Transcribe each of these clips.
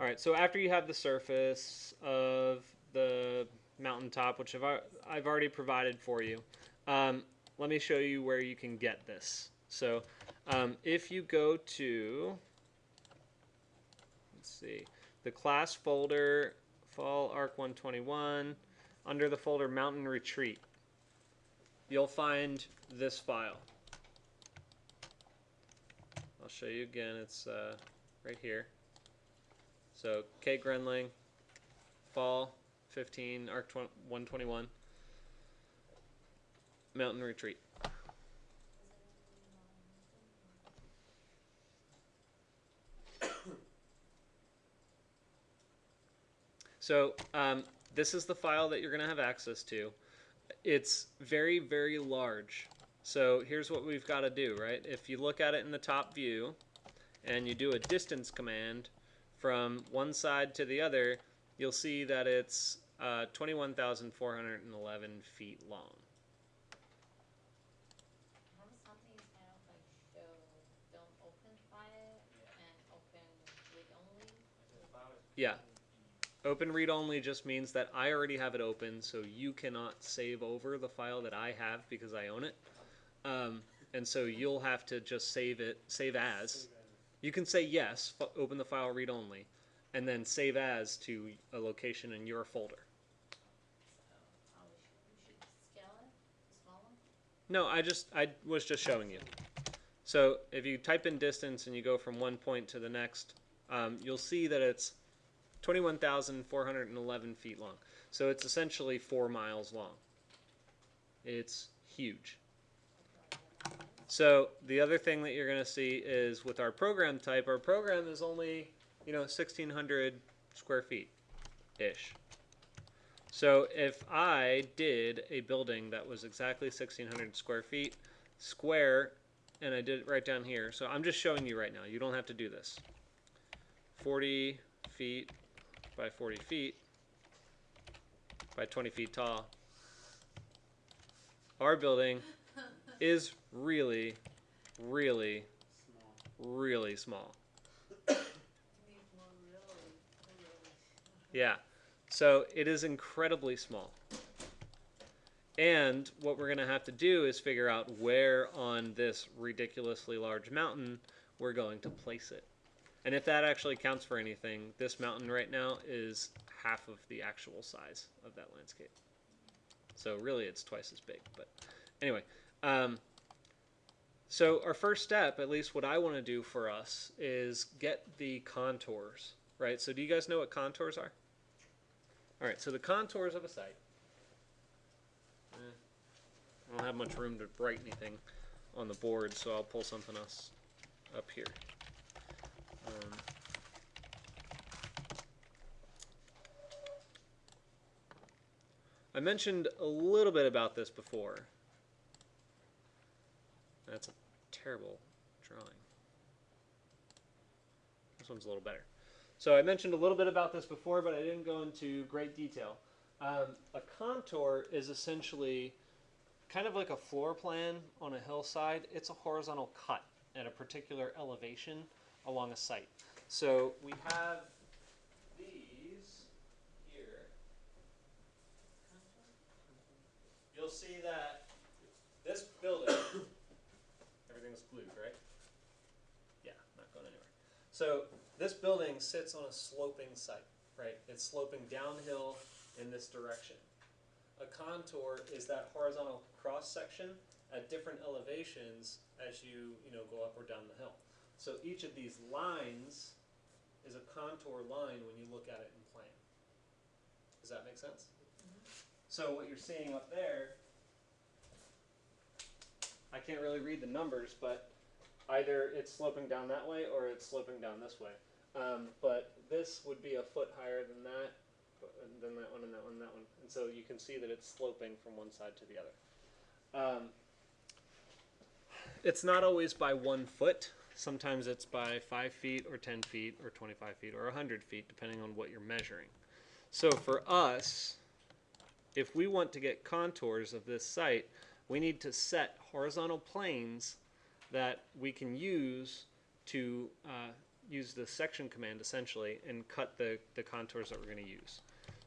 All right, so after you have the surface of the mountaintop, which I've already provided for you, let me show you where you can get this. So if you go to, let's see, the class folder, Fall Arc 121, under the folder Mountain Retreat, you'll find this file. I'll show you again. It's right here. So K Grenling, Fall 15, Arc 121, Mountain Retreat. So this is the file that you're going to have access to. It's very, very large. So here's what we've got to do, right? If you look at it in the top view and you do a distance command from one side to the other, you'll see that it's 21,411 feet long. Yeah. Open read only just means that I already have it open, so you cannot save over the file that I have because I own it. And so you'll have to just save as. You can say yes, open the file read only, and then save as to a location in your folder. No, I was just showing you. So if you type in distance and you go from one point to the next, you'll see that it's 21,411 feet long. So it's essentially 4 miles long. It's huge. So the other thing that you're going to see is with our program type, our program is only 1,600 square feet-ish. So if I did a building that was exactly 1,600 square feet square, and I did it right down here, so I'm just showing you right now. You don't have to do this. 40 feet by 40 feet by 20 feet tall. Our building is really, really, really small. Yeah, so it is incredibly small. And what we're going to have to do is figure out where on this ridiculously large mountain we're going to place it. And if that actually counts for anything, this mountain right now is half of the actual size of that landscape. So really it's twice as big. But anyway, so our first step, at least what I want to do for us, is get the contours, right? So do you guys know what contours are? All right, so the contours of a site. I don't have much room to write anything on the board, so I'll pull something else up here. I mentioned a little bit about this before. That's a terrible drawing. This one's a little better. So I mentioned a little bit about this before, but I didn't go into great detail. A contour is essentially kind of like a floor plan on a hillside. It's a horizontal cut at a particular elevation along a site. So we have these here. You'll see that this building, everything's glued, right? Yeah, not going anywhere. So this building sits on a sloping site, right? It's sloping downhill in this direction. A contour is that horizontal cross section at different elevations as you go up or down the hill. So each of these lines is a contour line when you look at it in plan. Does that make sense? Mm-hmm. So what you're seeing up there, I can't really read the numbers, but either it's sloping down that way or it's sloping down this way. But this would be a foot higher than that, then that one, and that one, and that one. And so you can see that it's sloping from one side to the other. It's not always by 1 foot. Sometimes it's by 5 feet or 10 feet or 25 feet or 100 feet, depending on what you're measuring. So for us, if we want to get contours of this site, we need to set horizontal planes that we can use to use the section command essentially and cut the contours that we're going to use.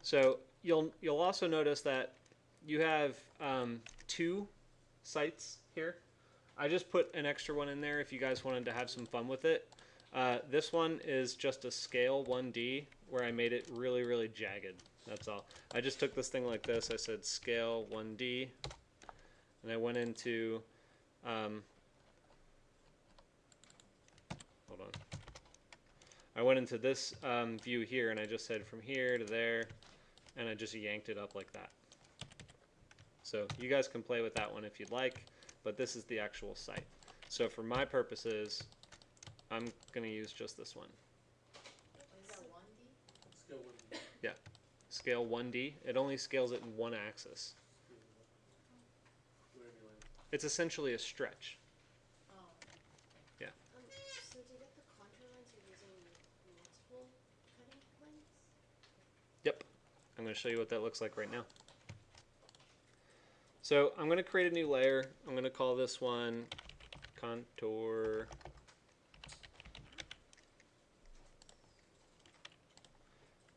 So you'll also notice that you have 2 sites here. I just put an extra one in there if you guys wanted to have some fun with it. This one is just a scale 1D where I made it really, really jagged. That's all. I just took this thing like this. I said scale 1D, and I went into hold on. I went into this view here, and I just said from here to there, and I just yanked it up like that. So you guys can play with that one if you'd like, but this is the actual site. So for my purposes, I'm going to use just this one. Is that 1D? Scale 1D. Yeah, scale 1D. It only scales it in one axis. It's essentially a stretch. Oh. Yeah. So to get the contour lines, you're using multiple cutting planes? Yep. I'm going to show you what that looks like right now. So I'm going to create a new layer. I'm going to call this one contour.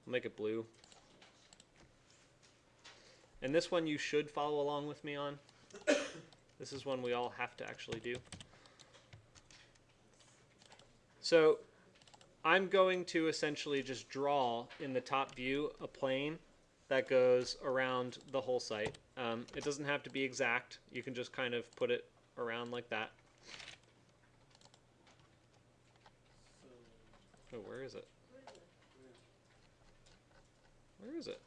I'll make it blue. And this one you should follow along with me on. This is one we all have to actually do. So I'm going to essentially just draw in the top view a plane that goes around the whole site. It doesn't have to be exact. You can just kind of put it around like that. Oh, where is it? Where is it?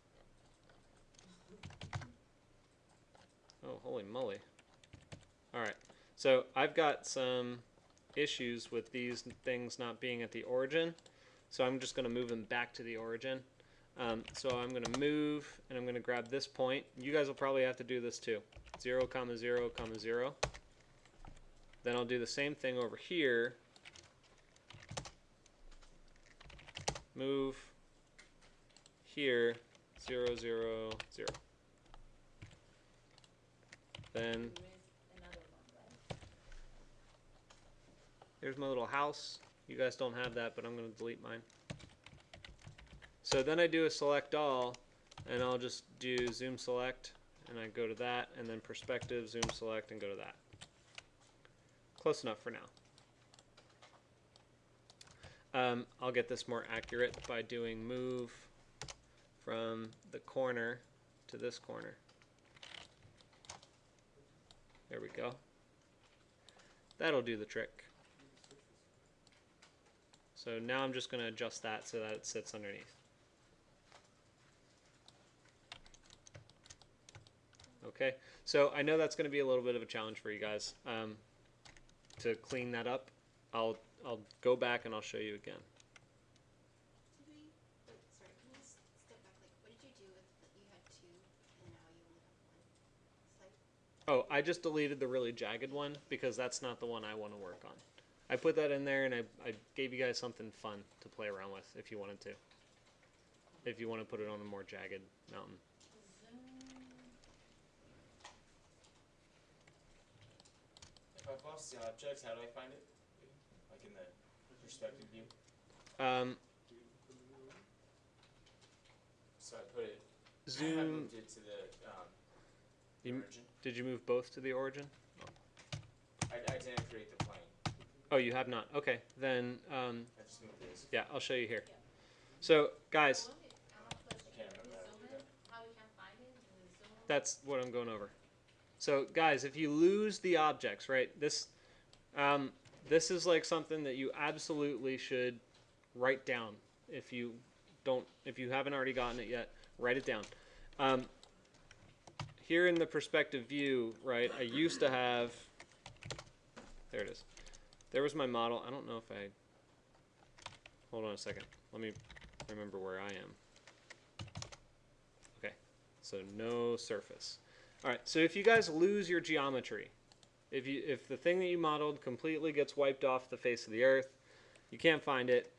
Oh, holy moly. Alright, so I've got some issues with these things not being at the origin, so I'm just going to move them back to the origin. So I'm going to move, and I'm going to grab this point. You guys will probably have to do this too. 0, 0, 0. Then I'll do the same thing over here. Move here, 0, 0, 0. Then here's my little house. You guys don't have that, but I'm going to delete mine. So then I do a select all, and I'll just do zoom select, and I go to that, and then perspective, zoom select, and go to that. Close enough for now. I'll get this more accurate by doing move from the corner to this corner. There we go. That'll do the trick. So now I'm just going to adjust that so that it sits underneath. Okay, so I know that's going to be a little bit of a challenge for you guys. To clean that up, I'll go back and I'll show you again. Sorry, can you step back? Like, what did you do with you had 2 and now you only have 1 site? Oh, I just deleted the really jagged one because that's not the one I want to work on. I put that in there and I gave you guys something fun to play around with if you wanted to. If you want to put it on a more jagged mountain. If I've lost the objects, how do I find it? Like in the perspective view? So I put it, I Zoom. moved it to the origin. Did you move both to the origin? I didn't create the plane. Oh, you have not. Okay, then I just moved this. yeah, I'll show you here. So guys, I can't remember how to do that. How we can't find it in the zoom? that's what I'm going over. So guys, if you lose the objects, right, this is like something that you absolutely should write down. If you haven't already gotten it yet, write it down. Here in the perspective view, right, I used to have, there it is. There was my model. I don't know if I, hold on a second. Let me remember where I am. Okay, so no surface. All right, so if you guys lose your geometry, if the thing that you modeled completely gets wiped off the face of the earth, you can't find it.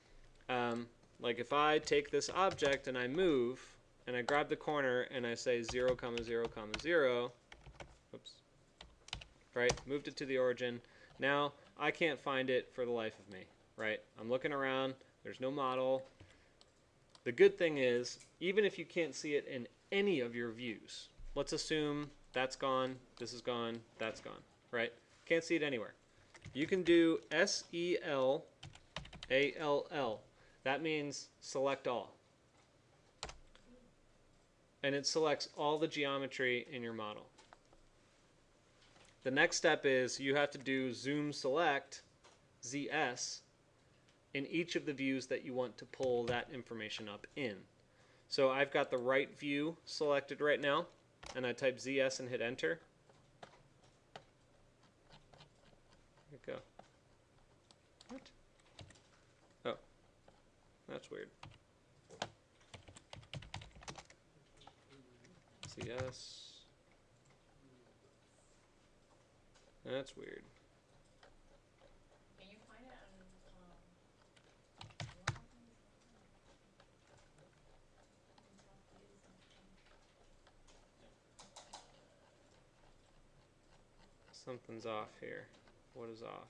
Like if I take this object and I move, and I grab the corner and I say 0, 0, 0, oops, right, moved it to the origin. Now I can't find it for the life of me. right? I'm looking around. There's no model. The good thing is, even if you can't see it in any of your views, let's assume that's gone, this is gone, that's gone, right? Can't see it anywhere. You can do SELALL. That means select all. And it selects all the geometry in your model. The next step is you have to do zoom select, ZS, in each of the views that you want to pull that information up in. So I've got the right view selected right now, and I type ZS and hit enter. There we go. What? Oh, that's weird. ZS. That's weird. Can you find it on, what happened is Something's off here. What is off?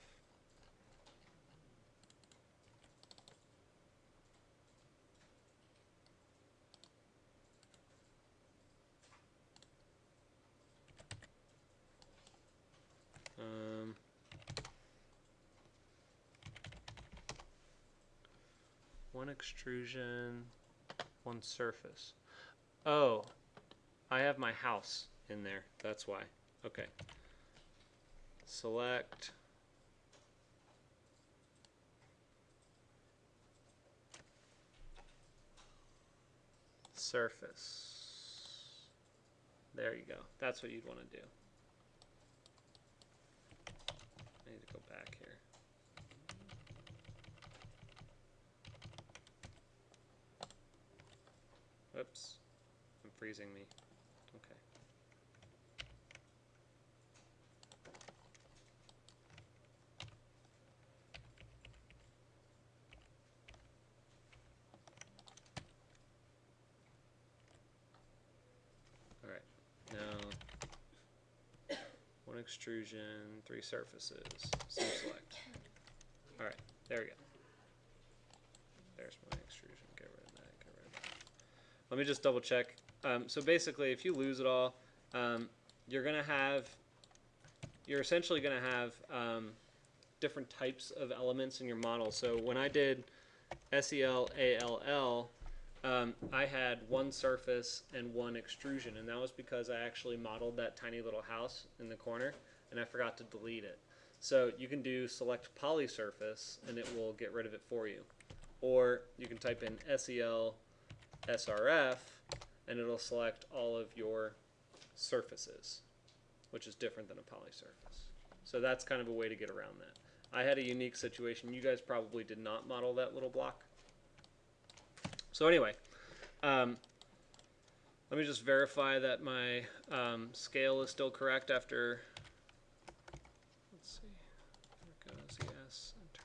One extrusion, one surface. Oh, I have my house in there. That's why. Okay. Select. Surface. There you go. That's what you'd want to do. I need to go back here. Oops. I'm freezing me. Okay. Alright. Now, one extrusion, 3 surfaces. Zoom select. Alright. There we go. There's my extrusion. Get rid of that. Get rid of that. Let me just double check. So basically, if you lose it all, you're essentially gonna have different types of elements in your model. So when I did SELALL, I had one surface and one extrusion, and that was because I actually modeled that tiny little house in the corner, and I forgot to delete it. So you can do select poly surface, and it will get rid of it for you. Or you can type in SEL SRF, and it'll select all of your surfaces, which is different than a poly surface. So that's kind of a way to get around that. I had a unique situation. You guys probably did not model that little block. So anyway, let me just verify that my scale is still correct after, let's see, there it goes, yes, enter.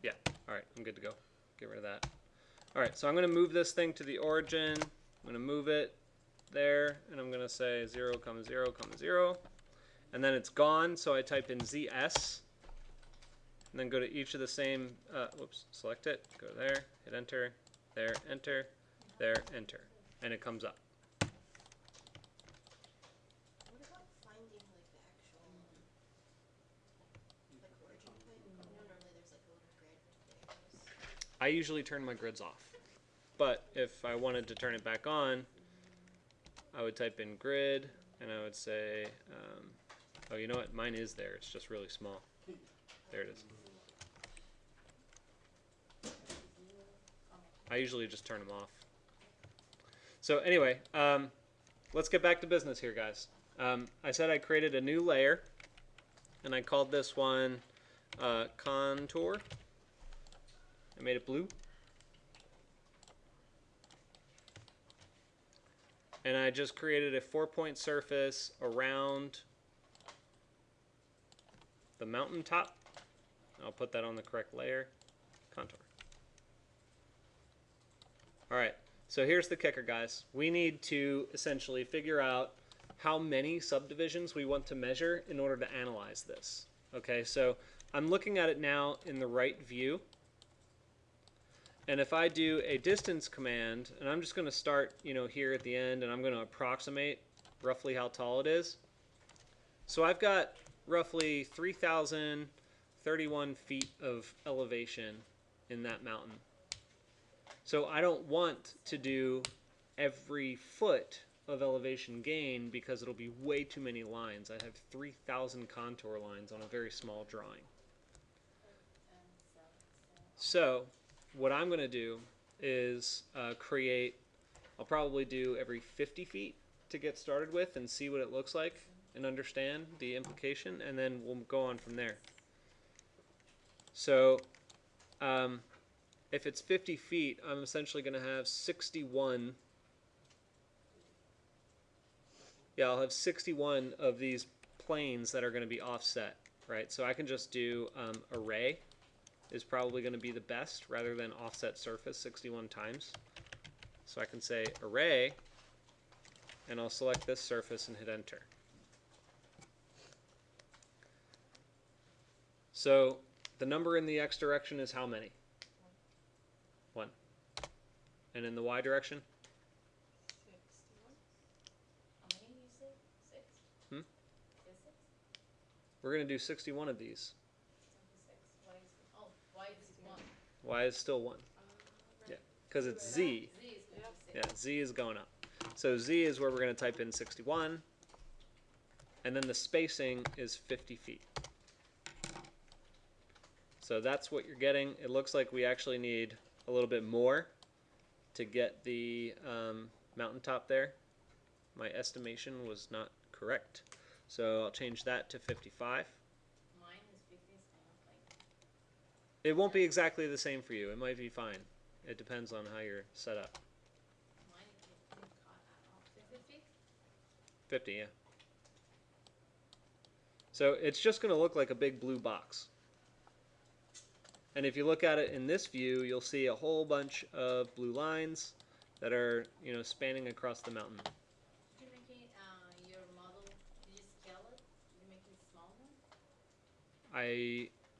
Yeah, all right, I'm good to go. Get rid of that. All right, so I'm going to move this thing to the origin. I'm going to move it there, and I'm going to say 0, 0, 0. And then it's gone, so I type in ZS. And then go to each of the same, select it, go there, hit enter, there, enter, and it comes up. What about finding like the actual like origin point? I know normally there's like a little grid for arrows. I usually turn my grids off. But if I wanted to turn it back on, I would type in grid, and I would say, oh, you know what? Mine is there. It's just really small. There it is. I usually just turn them off. So anyway, let's get back to business here, guys. I said I created a new layer, and I called this one contour. I made it blue. And I just created a 4-point surface around the mountaintop. I'll put that on the correct layer. Contour. All right, so here's the kicker, guys. We need to essentially figure out how many subdivisions we want to measure in order to analyze this. Okay, so I'm looking at it now in the right view. And if I do a distance command, and I'm just going to start, here at the end, and I'm going to approximate roughly how tall it is. So I've got roughly 3,031 feet of elevation in that mountain. So I don't want to do every foot of elevation gain because it'll be way too many lines. I have 3,000 contour lines on a very small drawing. So what I'm going to do is I'll probably do every 50 feet to get started with and see what it looks like and understand the implication, and then we'll go on from there. So if it's 50 feet, I'm essentially going to have 61. Yeah, I'll have 61 of these planes that are going to be offset, right? So I can just do array is probably going to be the best rather than offset surface 61 times. So I can say array, and I'll select this surface and hit enter. So the number in the x direction is how many? 1. And in the y direction? 61. How many you say? 6? Hmm? Is it 6? We're going to do 61 of these. 26. Why is it 1? Y is still 1. Yeah, because it's z. Z is going to 6. Yeah, z is going up. So z is where we're going to type in 61. And then the spacing is 50 feet. So that's what you're getting. It looks like we actually need a little bit more to get the mountaintop there. My estimation was not correct. So I'll change that to 55. Mine is 50. It's kind of like... It won't be exactly the same for you. It might be fine. It depends on how you're set up. Mine is cut out. 50 feet? 50, yeah. So it's just going to look like a big blue box. And if you look at it in this view, you'll see a whole bunch of blue lines that are, spanning across the mountain. Did you make it, your model, did you scale it? Did you make it smaller?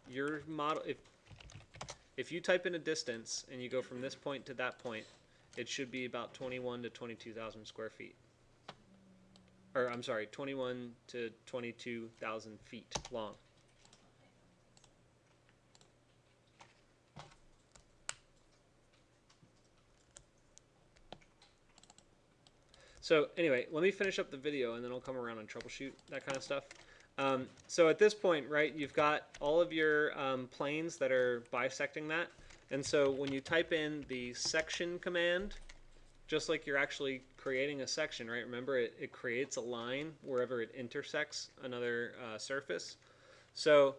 Your model, if you type in a distance and you go from this point to that point, it should be about 21 to 22,000 square feet. Or I'm sorry, 21 to 22,000 feet long. So anyway, let me finish up the video and then I'll come around and troubleshoot that kind of stuff. So at this point, right, you've got all of your planes that are bisecting that. And so when you type in the section command, just like you're actually creating a section, right? Remember, it creates a line wherever it intersects another surface. So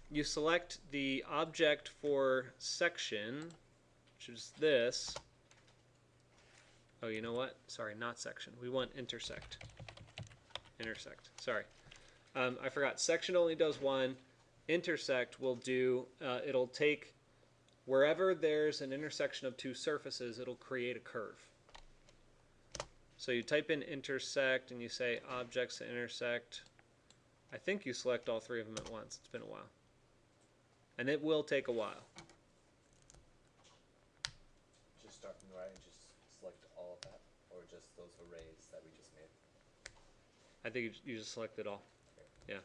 you select the object for section, which is this. Oh, you know what? Sorry, not section. We want intersect. Intersect. Sorry. I forgot. Section only does one. Intersect will do, it'll take wherever there's an intersection of two surfaces, it'll create a curve. So you type in intersect and you say objects to intersect. I think you select all three of them at once. It's been a while. And it will take a while. Just start from the right and just select all of that, or just those arrays that we just made? I think you just select it all. Yeah.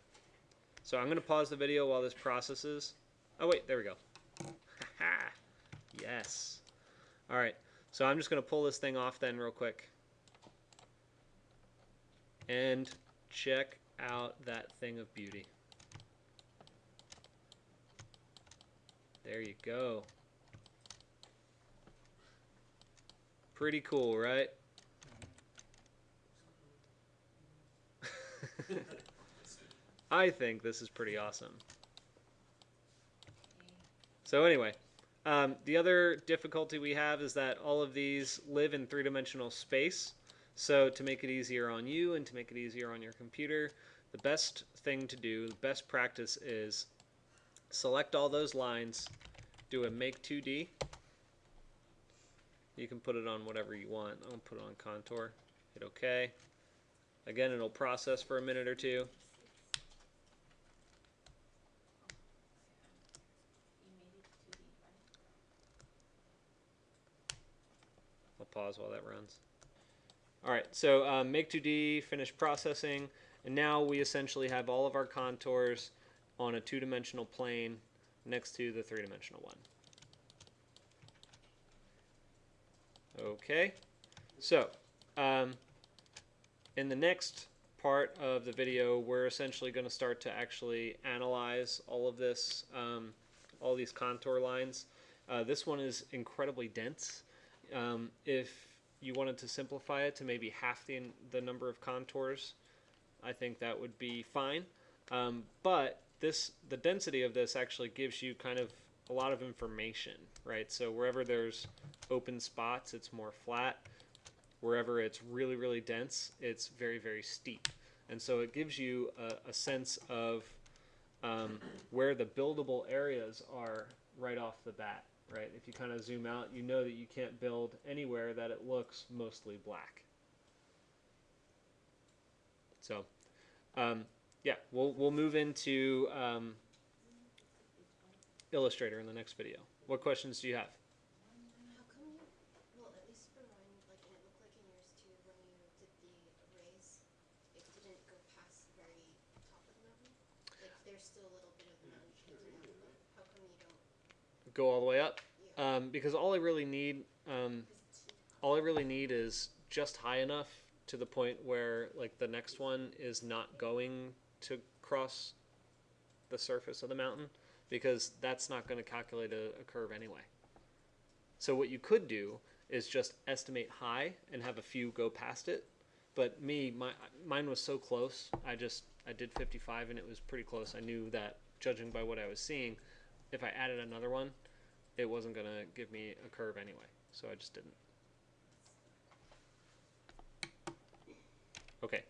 So I'm going to pause the video while this processes. Oh wait, there we go. Yes. All right. So I'm just going to pull this thing off then real quick. And check out that thing of beauty. There you go. Pretty cool, right? I think this is pretty awesome. So anyway, the other difficulty we have is that all of these live in three-dimensional space. So to make it easier on you and to make it easier on your computer, the best thing to do, the best practice is select all those lines, do a make 2D. You can put it on whatever you want. I'll put it on contour, hit OK. Again, it'll process for a minute or two. You made it 2D, right? I'll pause while that runs. All right, so make 2D, finish processing, and now we essentially have all of our contours on a two-dimensional plane next to the three-dimensional one. Okay, so in the next part of the video, we're essentially going to start to actually analyze all of this, all these contour lines. This one is incredibly dense. If you wanted to simplify it to maybe half the number of contours, I think that would be fine. But the density of this actually gives you kind of a lot of information, right? So wherever there's open spots, it's more flat. Wherever it's really, really dense, it's very, very steep. And so it gives you a sense of where the buildable areas are right off the bat, right? If you kind of zoom out, you know that you can't build anywhere that it looks mostly black. So, yeah, we'll move into Illustrator in the next video. What questions do you have? How come you, well, at least for mine, like, and it looked like in yours too, when you did the arrays, it didn't go past the very top of the mountain? Like, there's still a little bit of the mountain peeking out, but how come you don't? Go all the way up? Yeah. Because all I really need is just high enough to the point where like the next one is not going to cross the surface of the mountain, because that's not going to calculate a curve anyway. So what you could do is just estimate high and have a few go past it. But mine was so close. I did 55 and it was pretty close. I knew that, judging by what I was seeing, if I added another one, it wasn't going to give me a curve anyway. So I just didn't. Okay,